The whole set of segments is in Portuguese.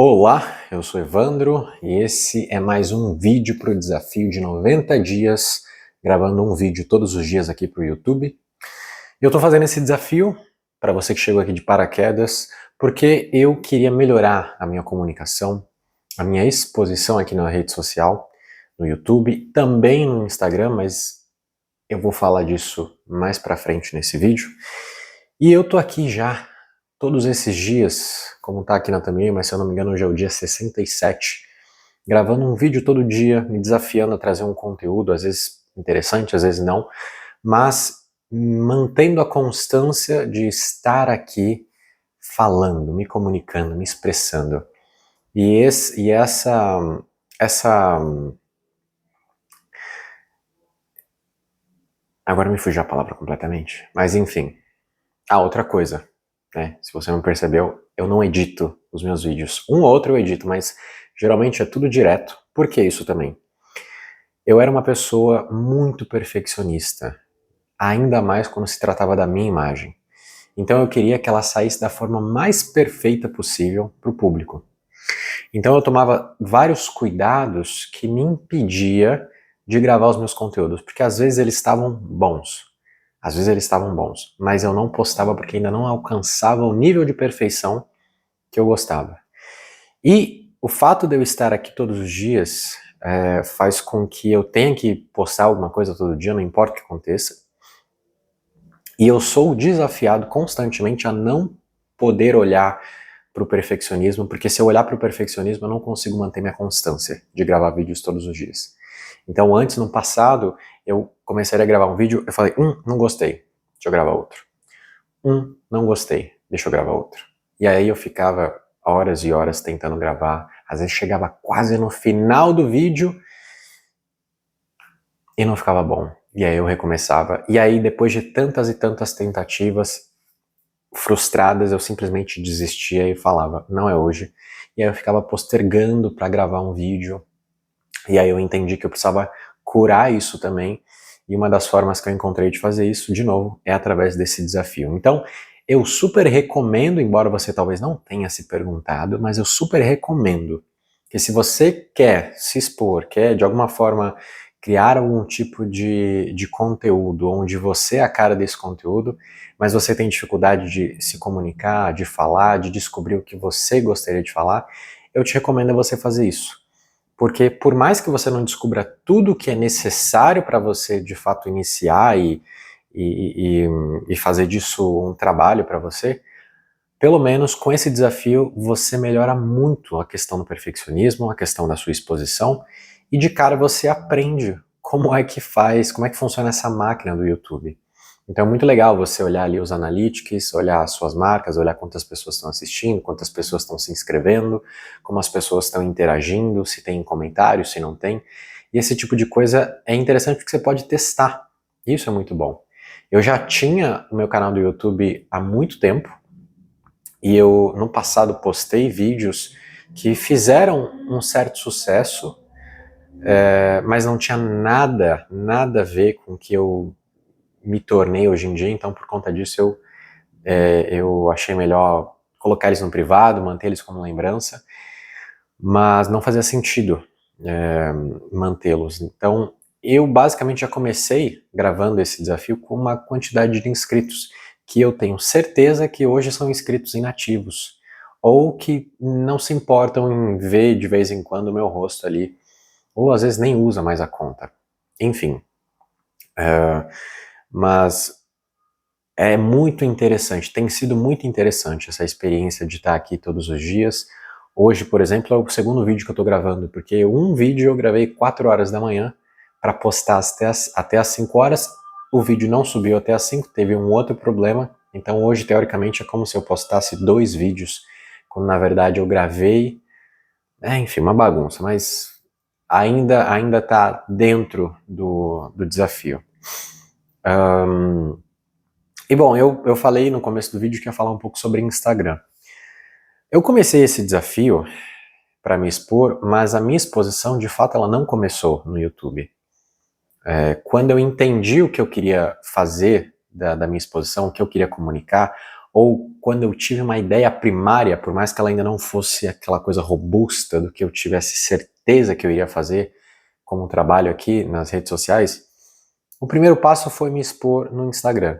Olá, eu sou Evandro e esse é mais um vídeo para o desafio de 90 dias, gravando um vídeo todos os dias aqui para o YouTube. E eu estou fazendo esse desafio, para você que chegou aqui de paraquedas, porque eu queria melhorar a minha comunicação, a minha exposição aqui na rede social, no YouTube, também no Instagram, mas eu vou falar disso mais para frente nesse vídeo. E eu tô aqui já todos esses dias, como tá aqui na thumbnail, mas se eu não me engano hoje é o dia 67, gravando um vídeo todo dia, me desafiando a trazer um conteúdo, às vezes interessante, às vezes não, mas mantendo a constância de estar aqui falando, me comunicando, me expressando. Essa agora me fugiu a palavra completamente, mas enfim. Outra coisa, né? Se você não percebeu, eu não edito os meus vídeos. Um ou outro eu edito, mas geralmente é tudo direto. Por que isso também? Eu era uma pessoa muito perfeccionista, ainda mais quando se tratava da minha imagem. Então eu queria que ela saísse da forma mais perfeita possível para o público. Então eu tomava vários cuidados que me impedia de gravar os meus conteúdos, porque às vezes eles estavam bons. Às vezes eles estavam bons, mas eu não postava porque ainda não alcançava o nível de perfeição que eu gostava. E o fato de eu estar aqui todos os dias faz com que eu tenha que postar alguma coisa todo dia, não importa o que aconteça. E eu sou desafiado constantemente a não poder olhar para o perfeccionismo, porque se eu olhar para o perfeccionismo eu não consigo manter minha constância de gravar vídeos todos os dias. Então antes, no passado, eu começaria a gravar um vídeo, eu falei, não gostei, deixa eu gravar outro. Não gostei, deixa eu gravar outro. E aí eu ficava horas e horas tentando gravar, às vezes chegava quase no final do vídeo e não ficava bom. E aí eu recomeçava, e aí depois de tantas e tantas tentativas frustradas, eu simplesmente desistia e falava, não é hoje. E aí eu ficava postergando para gravar um vídeo, e aí eu entendi que eu precisava curar isso também, e uma das formas que eu encontrei de fazer isso, de novo, é através desse desafio. Então, eu super recomendo, embora você talvez não tenha se perguntado, mas eu super recomendo que se você quer se expor, quer de alguma forma criar algum tipo de conteúdo, onde você é a cara desse conteúdo, mas você tem dificuldade de se comunicar, de falar, de descobrir o que você gostaria de falar, eu te recomendo você fazer isso. Porque por mais que você não descubra tudo que é necessário para você de fato iniciar e fazer disso um trabalho para você, pelo menos com esse desafio você melhora muito a questão do perfeccionismo, a questão da sua exposição, e de cara você aprende como é que faz, como é que funciona essa máquina do YouTube. Então é muito legal você olhar ali os analytics, olhar as suas marcas, olhar quantas pessoas estão assistindo, quantas pessoas estão se inscrevendo, como as pessoas estão interagindo, se tem comentários, se não tem. E esse tipo de coisa é interessante porque você pode testar. Isso é muito bom. Eu já tinha o meu canal do YouTube há muito tempo e eu no passado postei vídeos que fizeram um certo sucesso, mas não tinha nada a ver com o que eu me tornei hoje em dia, então por conta disso eu achei melhor colocar eles no privado, manter eles como lembrança, mas não fazia sentido mantê-los. Então eu basicamente já comecei gravando esse desafio com uma quantidade de inscritos que eu tenho certeza que hoje são inscritos inativos, ou que não se importam em ver de vez em quando o meu rosto ali, ou às vezes nem usa mais a conta. Enfim, mas é muito interessante, tem sido muito interessante essa experiência de estar aqui todos os dias. Hoje, por exemplo, é o segundo vídeo que eu estou gravando, porque um vídeo eu gravei 4 horas da manhã para postar até as 5 horas, o vídeo não subiu até as 5, teve um outro problema, então hoje, teoricamente, é como se eu postasse 2 vídeos, quando na verdade eu gravei, enfim, uma bagunça, mas ainda está dentro do desafio. E bom, eu falei no começo do vídeo que ia falar um pouco sobre Instagram. Eu comecei esse desafio para me expor, mas a minha exposição, de fato, ela não começou no YouTube. Quando eu entendi o que eu queria fazer da minha exposição, o que eu queria comunicar, ou quando eu tive uma ideia primária, por mais que ela ainda não fosse aquela coisa robusta do que eu tivesse certeza que eu iria fazer como trabalho aqui nas redes sociais, o primeiro passo foi me expor no Instagram.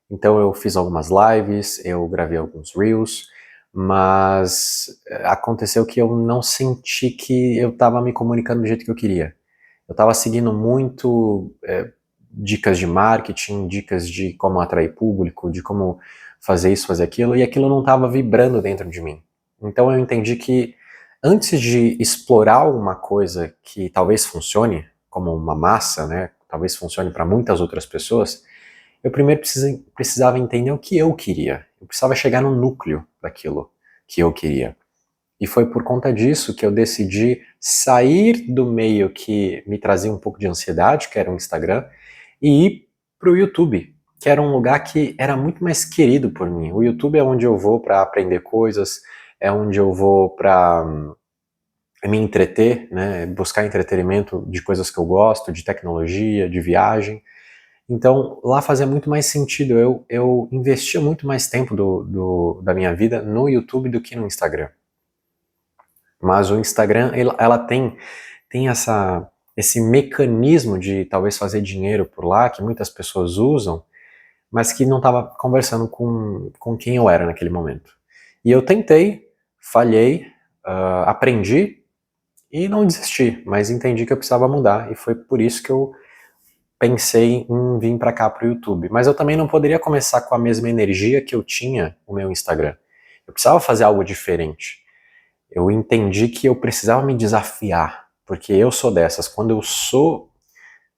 Então eu fiz algumas lives, eu gravei alguns reels, mas aconteceu que eu não senti que eu estava me comunicando do jeito que eu queria. Eu estava seguindo muito dicas de marketing, dicas de como atrair público, de como fazer isso, fazer aquilo, e aquilo não estava vibrando dentro de mim. Então eu entendi que antes de explorar uma coisa que talvez funcione, como uma massa, né, talvez funcione para muitas outras pessoas, eu primeiro precisava entender o que eu queria. Eu precisava chegar no núcleo daquilo que eu queria. E foi por conta disso que eu decidi sair do meio que me trazia um pouco de ansiedade, que era o Instagram, e ir para o YouTube, que era um lugar que era muito mais querido por mim. O YouTube é onde eu vou para aprender coisas, é onde eu vou para me entreter, né, buscar entretenimento de coisas que eu gosto, de tecnologia, de viagem. Então, lá fazia muito mais sentido. Eu investia muito mais tempo da minha vida no YouTube do que no Instagram. Mas o Instagram, ela tem esse mecanismo de talvez fazer dinheiro por lá, que muitas pessoas usam, mas que não estava conversando com quem eu era naquele momento. E eu tentei, falhei, aprendi e não desisti, mas entendi que eu precisava mudar, e foi por isso que eu pensei em vir para cá para o YouTube. Mas eu também não poderia começar com a mesma energia que eu tinha no meu Instagram. Eu precisava fazer algo diferente. Eu entendi que eu precisava me desafiar, porque eu sou dessas. Quando eu sou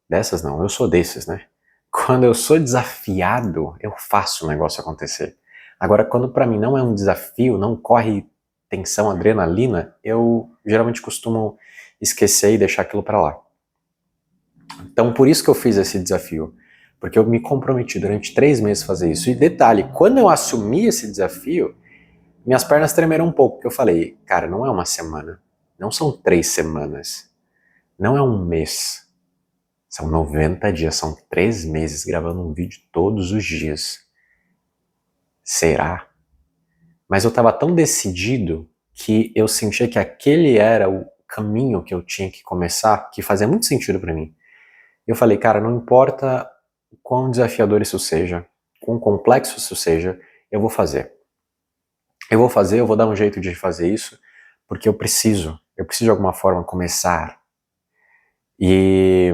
dessas, não, eu sou desses, né? Quando eu sou desafiado, eu faço o negócio acontecer. Agora, quando para mim não é um desafio, não corre tensão, adrenalina, eu geralmente costumo esquecer e deixar aquilo para lá. Então, por isso que eu fiz esse desafio, porque eu me comprometi durante 3 meses a fazer isso. E detalhe, quando eu assumi esse desafio, minhas pernas tremeram um pouco, porque eu falei, cara, não é uma semana, não são 3 semanas, não é um mês, são 90 dias, são 3 meses gravando um vídeo todos os dias. Será? Mas eu estava tão decidido que eu sentia que aquele era o caminho que eu tinha que começar, que fazia muito sentido para mim. Eu falei, cara, não importa quão desafiador isso seja, quão complexo isso seja, eu vou fazer. Eu vou dar um jeito de fazer isso, porque eu preciso de alguma forma começar. E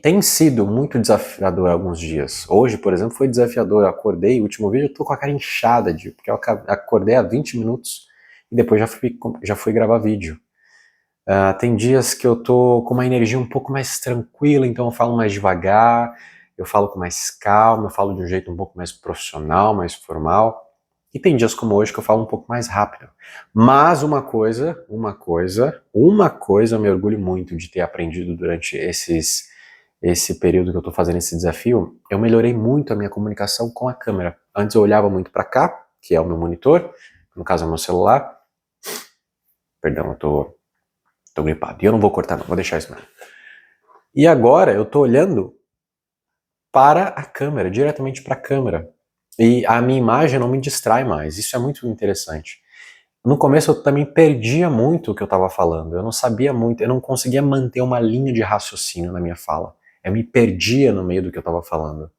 tem sido muito desafiador alguns dias. Hoje, por exemplo, foi desafiador. Eu acordei, o último vídeo eu tô com a cara inchada, porque eu acordei há 20 minutos e depois já fui gravar vídeo. Tem dias que eu tô com uma energia um pouco mais tranquila, então eu falo mais devagar, eu falo com mais calma, eu falo de um jeito um pouco mais profissional, mais formal. E tem dias como hoje que eu falo um pouco mais rápido. Mas uma coisa, eu me orgulho muito de ter aprendido durante esse período que eu tô fazendo esse desafio, eu melhorei muito a minha comunicação com a câmera. Antes eu olhava muito para cá, que é o meu monitor, no caso é o meu celular. Perdão, eu tô gripado. E eu não vou cortar não, vou deixar isso mesmo. E agora eu tô olhando para a câmera, diretamente para a câmera. E a minha imagem não me distrai mais. Isso é muito interessante. No começo eu também perdia muito o que eu estava falando. Eu não sabia muito, eu não conseguia manter uma linha de raciocínio na minha fala. Eu me perdia no meio do que eu estava falando.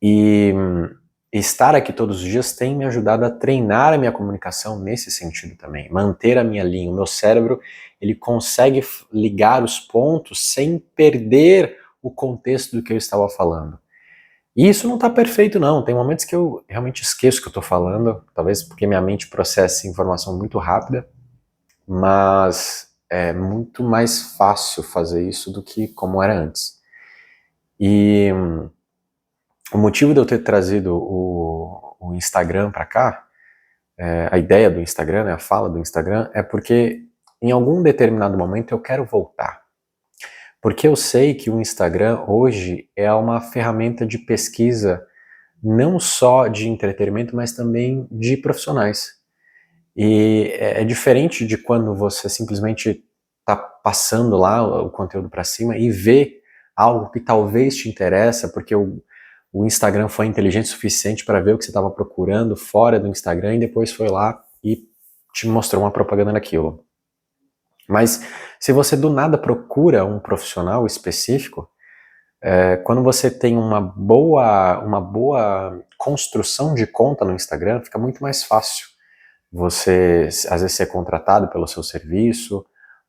E estar aqui todos os dias tem me ajudado a treinar a minha comunicação nesse sentido também. Manter a minha linha. O meu cérebro, ele consegue ligar os pontos sem perder o contexto do que eu estava falando. E isso não está perfeito não, tem momentos que eu realmente esqueço o que eu estou falando, talvez porque minha mente processa informação muito rápida, mas é muito mais fácil fazer isso do que como era antes. E o motivo de eu ter trazido o Instagram para cá, a ideia do Instagram, né, a fala do Instagram, é porque em algum determinado momento eu quero voltar. Porque eu sei que o Instagram hoje é uma ferramenta de pesquisa não só de entretenimento, mas também de profissionais. E é diferente de quando você simplesmente está passando lá o conteúdo para cima e vê algo que talvez te interessa, porque o o Instagram foi inteligente o suficiente para ver o que você estava procurando fora do Instagram e depois foi lá e te mostrou uma propaganda daquilo. Mas se você do nada procura um profissional específico, quando você tem uma boa construção de conta no Instagram, fica muito mais fácil você, às vezes, ser contratado pelo seu serviço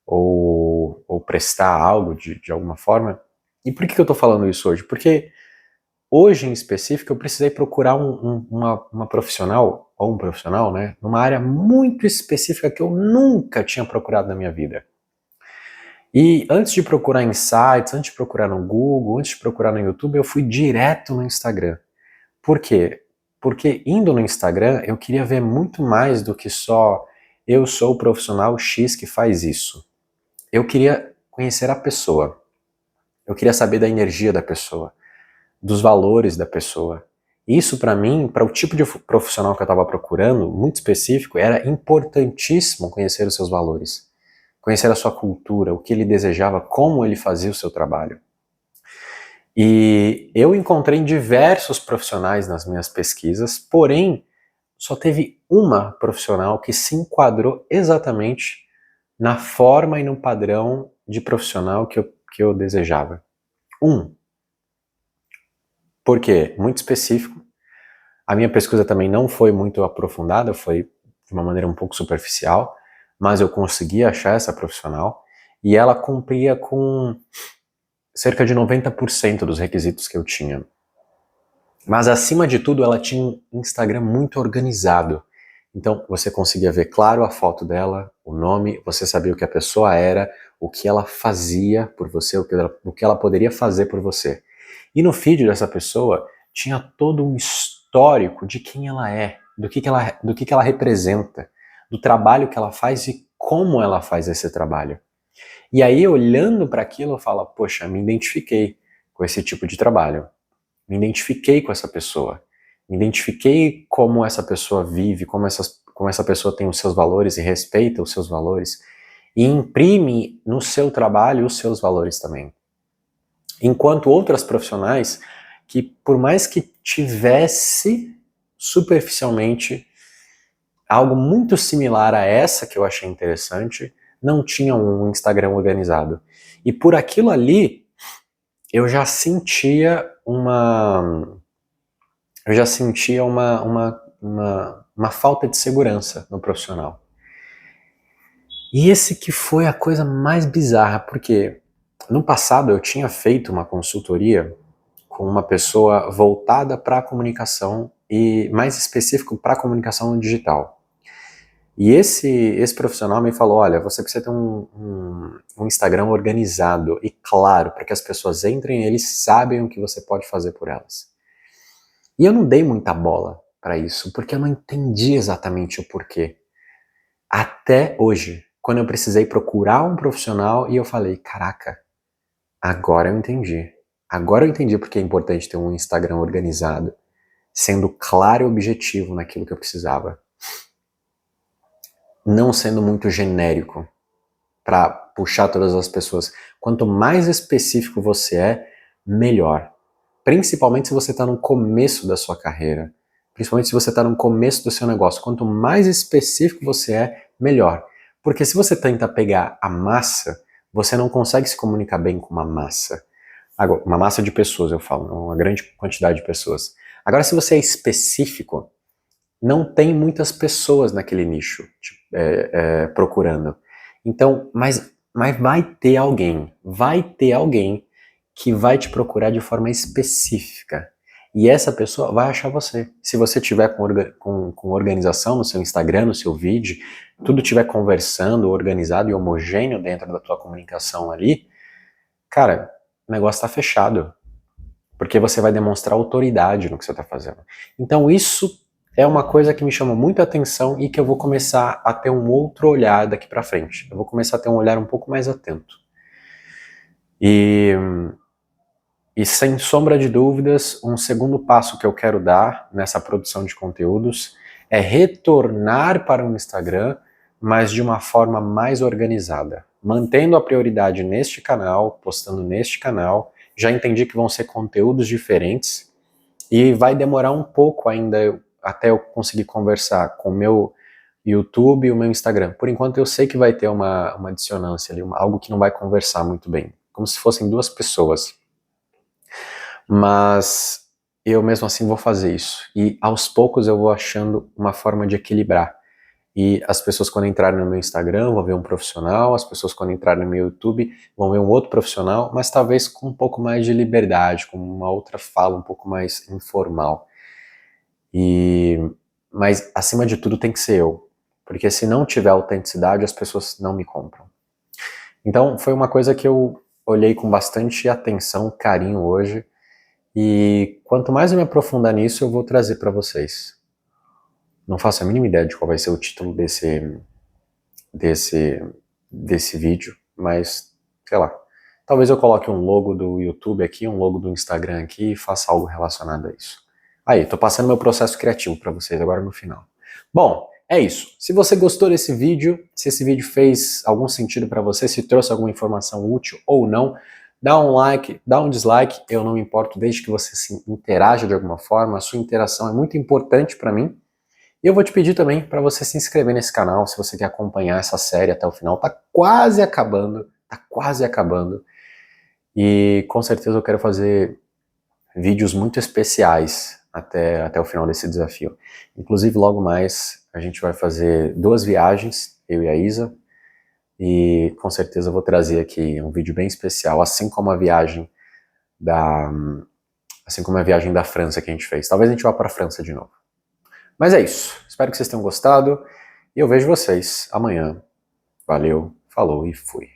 ou prestar algo de alguma forma. E por que eu estou falando isso hoje? Porque hoje, em específico, eu precisei procurar uma profissional, ou um profissional, né, numa área muito específica que eu nunca tinha procurado na minha vida. E antes de procurar em sites, antes de procurar no Google, antes de procurar no YouTube, eu fui direto no Instagram. Por quê? Porque indo no Instagram, eu queria ver muito mais do que só eu sou o profissional X que faz isso. Eu queria conhecer a pessoa. Eu queria saber da energia da pessoa, dos valores da pessoa. Isso para mim, para o tipo de profissional que eu estava procurando, muito específico, era importantíssimo conhecer os seus valores. Conhecer a sua cultura, o que ele desejava, como ele fazia o seu trabalho. E eu encontrei diversos profissionais nas minhas pesquisas, porém, só teve uma profissional que se enquadrou exatamente na forma e no padrão de profissional que eu desejava. Por quê? Muito específico. A minha pesquisa também não foi muito aprofundada, foi de uma maneira um pouco superficial, mas eu consegui achar essa profissional e ela cumpria com cerca de 90% dos requisitos que eu tinha. Mas acima de tudo, ela tinha um Instagram muito organizado. Então você conseguia ver claro a foto dela, o nome, você sabia o que a pessoa era, o que ela fazia por você, o que ela poderia fazer por você. E no feed dessa pessoa tinha todo um histórico de quem ela é, do que ela representa, do trabalho que ela faz e como ela faz esse trabalho. E aí, olhando para aquilo, eu falo, poxa, me identifiquei com esse tipo de trabalho. Me identifiquei com essa pessoa. Me identifiquei como essa pessoa vive, como essa pessoa tem os seus valores e respeita os seus valores. E imprime no seu trabalho os seus valores também. Enquanto outras profissionais que, por mais que tivesse superficialmente algo muito similar a essa que eu achei interessante, não tinham um Instagram organizado. E por aquilo ali, eu já sentia uma falta de segurança no profissional. E esse que foi a coisa mais bizarra, porque no passado eu tinha feito uma consultoria com uma pessoa voltada para a comunicação e mais específico para a comunicação digital. E esse profissional me falou, olha, você precisa ter um Instagram organizado e claro, para que as pessoas entrem nele e sabem o que você pode fazer por elas. E eu não dei muita bola para isso, porque eu não entendi exatamente o porquê. Até hoje, quando eu precisei procurar um profissional e eu falei, caraca, agora eu entendi. Agora eu entendi porque é importante ter um Instagram organizado, sendo claro e objetivo naquilo que eu precisava. Não sendo muito genérico para puxar todas as pessoas. Quanto mais específico você é, melhor. Principalmente se você está no começo da sua carreira. Principalmente se você está no começo do seu negócio. Quanto mais específico você é, melhor. Porque se você tenta pegar a massa, você não consegue se comunicar bem com uma massa. Agora, uma massa de pessoas, eu falo, uma grande quantidade de pessoas. Agora, se você é específico, não tem muitas pessoas naquele nicho procurando. Então, mas vai ter alguém que vai te procurar de forma específica. E essa pessoa vai achar você. Se você tiver com organização no seu Instagram, no seu vídeo, tudo estiver conversando, organizado e homogêneo dentro da tua comunicação ali, cara, o negócio está fechado. Porque você vai demonstrar autoridade no que você está fazendo. Então isso é uma coisa que me chama muito a atenção e que eu vou começar a ter um outro olhar daqui para frente. Eu vou começar a ter um olhar um pouco mais atento. E sem sombra de dúvidas, um segundo passo que eu quero dar nessa produção de conteúdos é retornar para o Instagram, mas de uma forma mais organizada. Mantendo a prioridade neste canal, postando neste canal. Já entendi que vão ser conteúdos diferentes, E vai demorar um pouco ainda até eu conseguir conversar com o meu YouTube e o meu Instagram. Por enquanto eu sei que vai ter uma dissonância ali, algo que não vai conversar muito bem, como se fossem duas pessoas. Mas eu mesmo assim vou fazer isso. E aos poucos eu vou achando uma forma de equilibrar. E as pessoas quando entrarem no meu Instagram vão ver um profissional, as pessoas quando entrarem no meu YouTube vão ver um outro profissional, mas talvez com um pouco mais de liberdade, com uma outra fala um pouco mais informal. Mas acima de tudo tem que ser eu, porque se não tiver autenticidade as pessoas não me compram. Então foi uma coisa que eu olhei com bastante atenção, carinho hoje, e quanto mais eu me aprofundar nisso eu vou trazer para vocês. Não faço a mínima ideia de qual vai ser o título desse vídeo, mas sei lá. Talvez eu coloque um logo do YouTube aqui, um logo do Instagram aqui e faça algo relacionado a isso. Aí, tô passando meu processo criativo para vocês agora no final. Bom, é isso. Se você gostou desse vídeo, se esse vídeo fez algum sentido para você, se trouxe alguma informação útil ou não, dá um like, dá um dislike, eu não me importo desde que você se interaja de alguma forma, a sua interação é muito importante para mim. E eu vou te pedir também para você se inscrever nesse canal, se você quer acompanhar essa série até o final. Tá quase acabando, tá quase acabando. E com certeza eu quero fazer vídeos muito especiais até o final desse desafio. Inclusive, logo mais, a gente vai fazer 2 viagens, eu e a Isa, e com certeza eu vou trazer aqui um vídeo bem especial, assim como a viagem da França que a gente fez. Talvez a gente vá para a França de novo. Mas é isso. Espero que vocês tenham gostado e eu vejo vocês amanhã. Valeu, falou e fui.